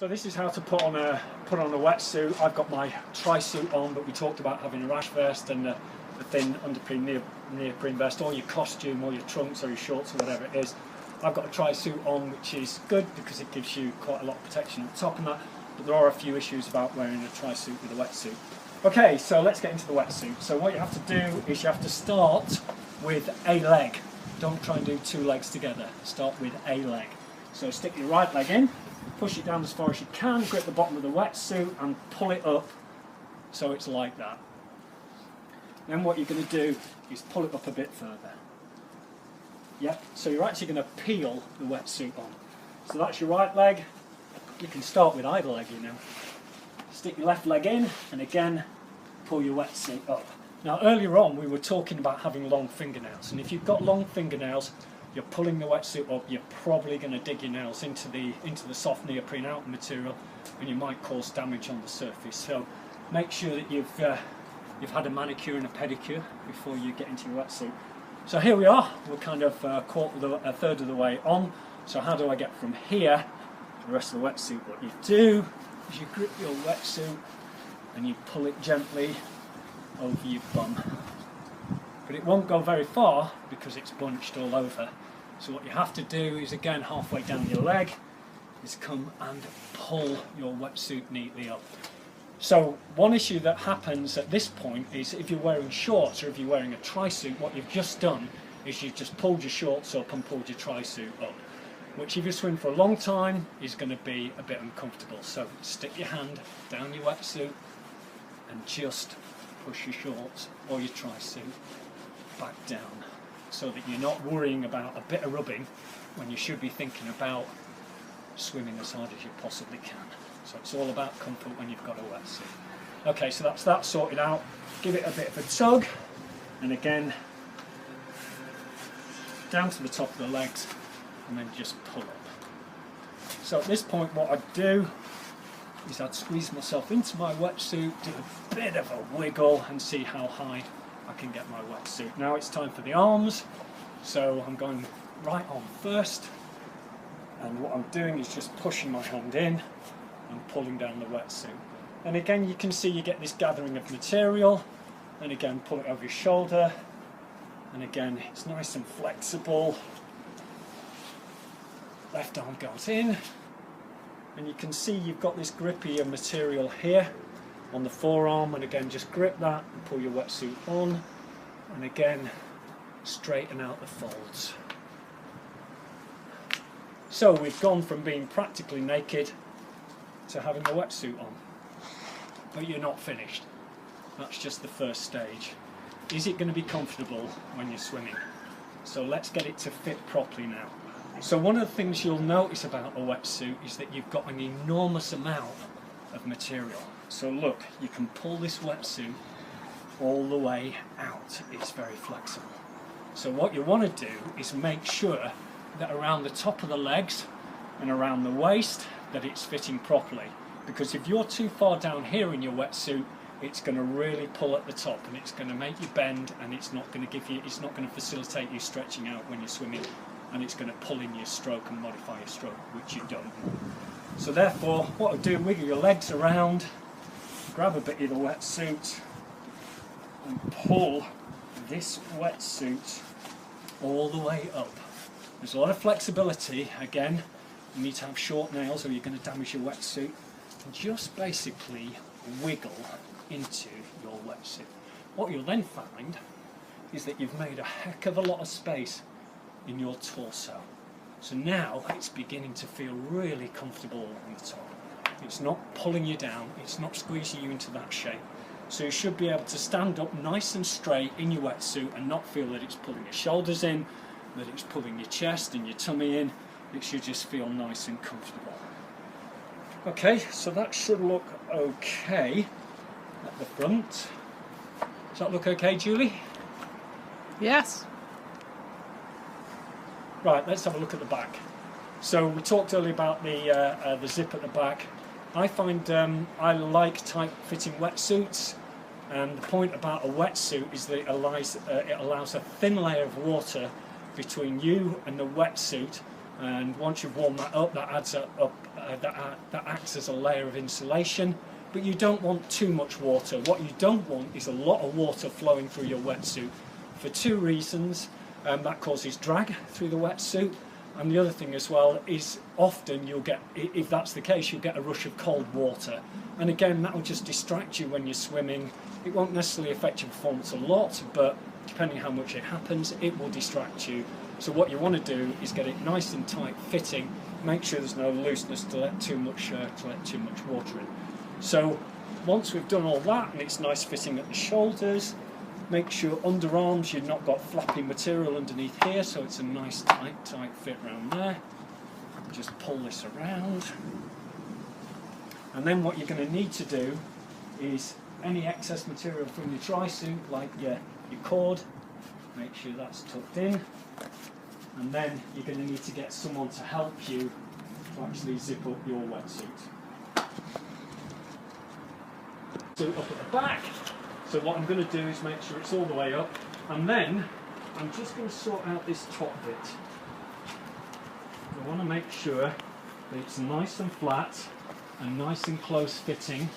So this is how to put on a wetsuit. I've got my tri-suit on, but we talked about having a rash vest and a thin underpreen neoprene vest, or your costume, or your trunks, or your shorts, or whatever it is. I've got a tri-suit on, which is good because it gives you quite a lot of protection at the top and that, but there are a few issues about wearing a tri-suit with a wetsuit. Okay, so let's get into the wetsuit. So what you have to do is you have to start with a leg. Don't try and do two legs together. Start with a leg. So stick your right leg in, push it down as far as you can, grip the bottom of the wetsuit and pull it up so it's like that. Then what you're going to do is pull it up a bit further. Yep, so you're actually going to peel the wetsuit on. So that's your right leg. You can start with either leg, you know. Stick your left leg in and again pull your wetsuit up. Now earlier on we were talking about having long fingernails, and if you've got long fingernails, you're pulling the wetsuit up, you're probably going to dig your nails into the soft neoprene outer material, and you might cause damage on the surface. So make sure that you've had a manicure and a pedicure before you get into your wetsuit. So here we are, we're kind of a third of the way on. So how do I get from here to the rest of the wetsuit? What you do is you grip your wetsuit and you pull it gently over your bum. But it won't go very far because it's bunched all over. So what you have to do is, again, halfway down your leg, is come and pull your wetsuit neatly up. So one issue that happens at this point is if you're wearing shorts or if you're wearing a tri-suit, what you've just done is you've just pulled your shorts up and pulled your tri-suit up, which if you swim for a long time is going to be a bit uncomfortable. So stick your hand down your wetsuit and just push your shorts or your tri-suit back down so that you're not worrying about a bit of rubbing when you should be thinking about swimming as hard as you possibly can. So it's all about comfort when you've got a wetsuit. Okay, so that's that sorted out. Give it a bit of a tug, and again down to the top of the legs, and then just pull up. So at this point what I'd do is I'd squeeze myself into my wetsuit, do a bit of a wiggle and see how high I can get my wetsuit. Now it's time for the arms, so I'm going right on first, and what I'm doing is just pushing my hand in and pulling down the wetsuit. And again you can see you get this gathering of material, and again pull it over your shoulder, and again it's nice and flexible. Left arm goes in, and you can see you've got this grippier material here on the forearm, and again just grip that and pull your wetsuit on, and again straighten out the folds. So we've gone from being practically naked to having the wetsuit on, but you're not finished. That's just the first stage. Is it going to be comfortable when you're swimming? So let's get it to fit properly now. So one of the things you'll notice about a wetsuit is that you've got an enormous amount of material. So look, you can pull this wetsuit all the way out. It's very flexible. So what you want to do is make sure that around the top of the legs and around the waist that it's fitting properly, because if you're too far down here in your wetsuit, it's going to really pull at the top and it's going to make you bend, and it's not going to facilitate you stretching out when you're swimming, and it's going to pull in your stroke and modify your stroke, which you don't want. So therefore what I'll do, wiggle your legs around, grab a bit of the wetsuit and pull this wetsuit all the way up. There's a lot of flexibility. Again, you need to have short nails or you're going to damage your wetsuit. And just basically wiggle into your wetsuit. What you'll then find is that you've made a heck of a lot of space in your torso. So now it's beginning to feel really comfortable on the top. It's not pulling you down, it's not squeezing you into that shape. So you should be able to stand up nice and straight in your wetsuit and not feel that it's pulling your shoulders in, that it's pulling your chest and your tummy in. It should just feel nice and comfortable. Okay, so that should look okay at the front. Does that look okay, Julie? Yes. Right, let's have a look at the back. So we talked earlier about the zip at the back. I find I like tight-fitting wetsuits, and the point about a wetsuit is that it allows a thin layer of water between you and the wetsuit, and once you've warmed that up, that acts as a layer of insulation. But you don't want too much water. What you don't want is a lot of water flowing through your wetsuit for two reasons. That causes drag through the wetsuit, and the other thing as well is often you'll get, if that's the case, you'll get a rush of cold water, and again that will just distract you when you're swimming. It won't necessarily affect your performance a lot, but depending how much it happens, it will distract you. So what you want to do is get it nice and tight fitting, make sure there's no looseness to let too much water in. So once we've done all that and it's nice fitting at the shoulders, make sure underarms you've not got flappy material underneath here, so it's a nice tight fit around there. Just pull this around, and then what you're going to need to do is any excess material from your tri-suit, like your cord, make sure that's tucked in, and then you're going to need to get someone to help you to actually zip up your wetsuit. So up at the back. So what I'm going to do is make sure it's all the way up, and then I'm just going to sort out this top bit. I want to make sure that it's nice and flat and nice and close fitting.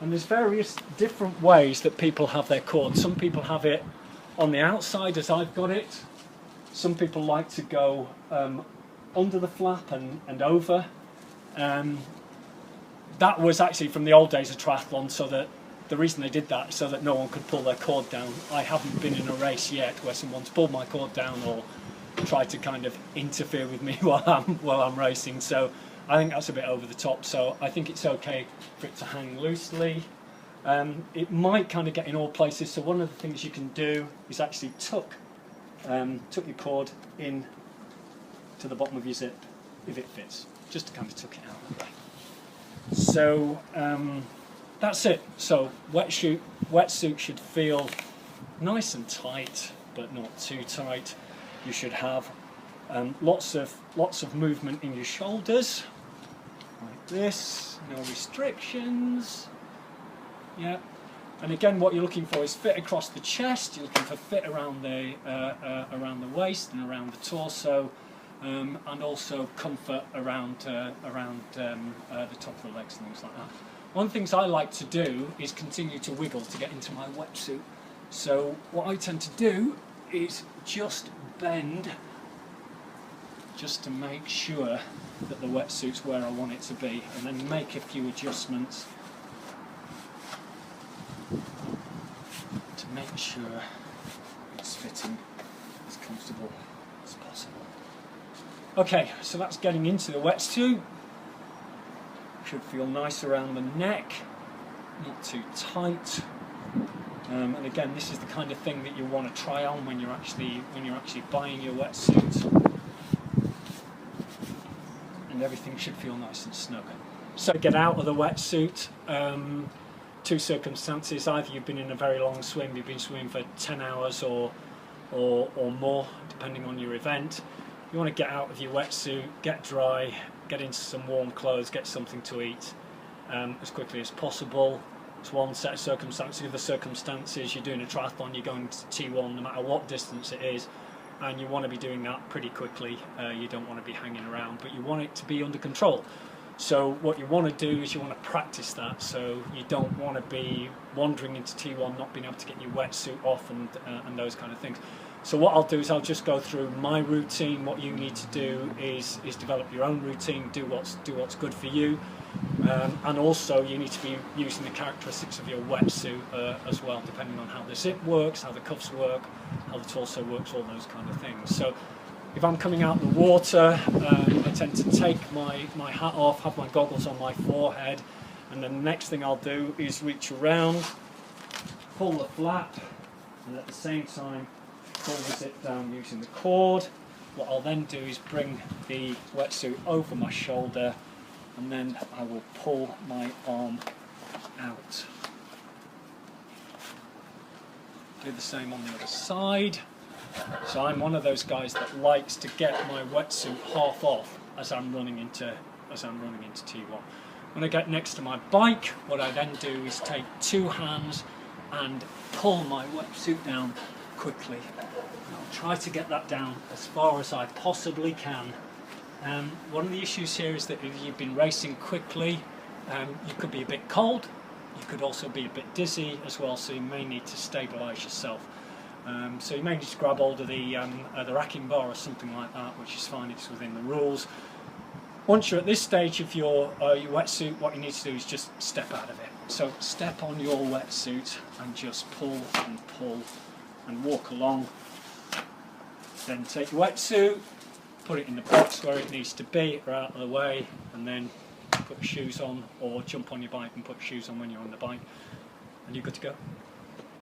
And there's various different ways that people have their cord. Some people have it on the outside as I've got it. Some people like to go under the flap and over. That was actually from the old days of triathlon, so that the reason they did that is so that no one could pull their cord down. I haven't been in a race yet where someone's pulled my cord down or tried to kind of interfere with me while I'm racing, so I think that's a bit over the top. So I think it's okay for it to hang loosely. It might kind of get in all places, so one of the things you can do is actually tuck your cord in to the bottom of your zip if it fits, just to kind of tuck it out of the way. So that's it. So wetsuit should feel nice and tight, but not too tight. You should have lots of movement in your shoulders, like this. No restrictions. Yeah. And again, what you're looking for is fit across the chest. You're looking for fit around the waist and around the torso, and also comfort around the top of the legs and things like that. One of the things I like to do is continue to wiggle to get into my wetsuit. So what I tend to do is just bend, just to make sure that the wetsuit's where I want it to be, and then make a few adjustments to make sure it's fitting as comfortable as possible. Okay, so that's getting into the wetsuit. Should feel nice around the neck, not too tight. And again, this is the kind of thing that you want to try on when you're actually buying your wetsuit. And everything should feel nice and snug. So get out of the wetsuit. Two circumstances: either you've been in a very long swim, you've been swimming for 10 hours or more, depending on your event. You want to get out of your wetsuit, get dry, get into some warm clothes, get something to eat as quickly as possible. It's one set of circumstances. The other circumstances, you're doing a triathlon, you're going to T1 no matter what distance it is, and you want to be doing that pretty quickly. You don't want to be hanging around, but you want it to be under control. So what you want to do is you want to practice that, so you don't want to be wandering into T1, not being able to get your wetsuit off and those kind of things. So what I'll do is I'll just go through my routine. What you need to do is develop your own routine, do what's good for you, and also you need to be using the characteristics of your wetsuit as well, depending on how the zip works, how the cuffs work, how the torso works, all those kind of things. So if I'm coming out of the water, I tend to take my hat off, have my goggles on my forehead, and then the next thing I'll do is reach around, pull the flap, and at the same time pull the zip down using the cord. What I'll then do is bring the wetsuit over my shoulder, and then I will pull my arm out. Do the same on the other side. So I'm one of those guys that likes to get my wetsuit half off as I'm running into T1. When I get next to my bike, what I then do is take two hands and pull my wetsuit down quickly. And I'll try to get that down as far as I possibly can One of the issues here is that if you've been racing quickly, you could be a bit cold, you could also be a bit dizzy as well, so you may need to stabilise yourself. So you may need to grab hold of the racking bar or something like that, which is fine, it's within the rules. Once you're at this stage of your wetsuit, what you need to do is just step out of it. So step on your wetsuit and just pull and walk along. Then take your wetsuit, put it in the box where it needs to be, or out of the way, and then put your shoes on, or jump on your bike and put your shoes on when you're on the bike, and you're good to go.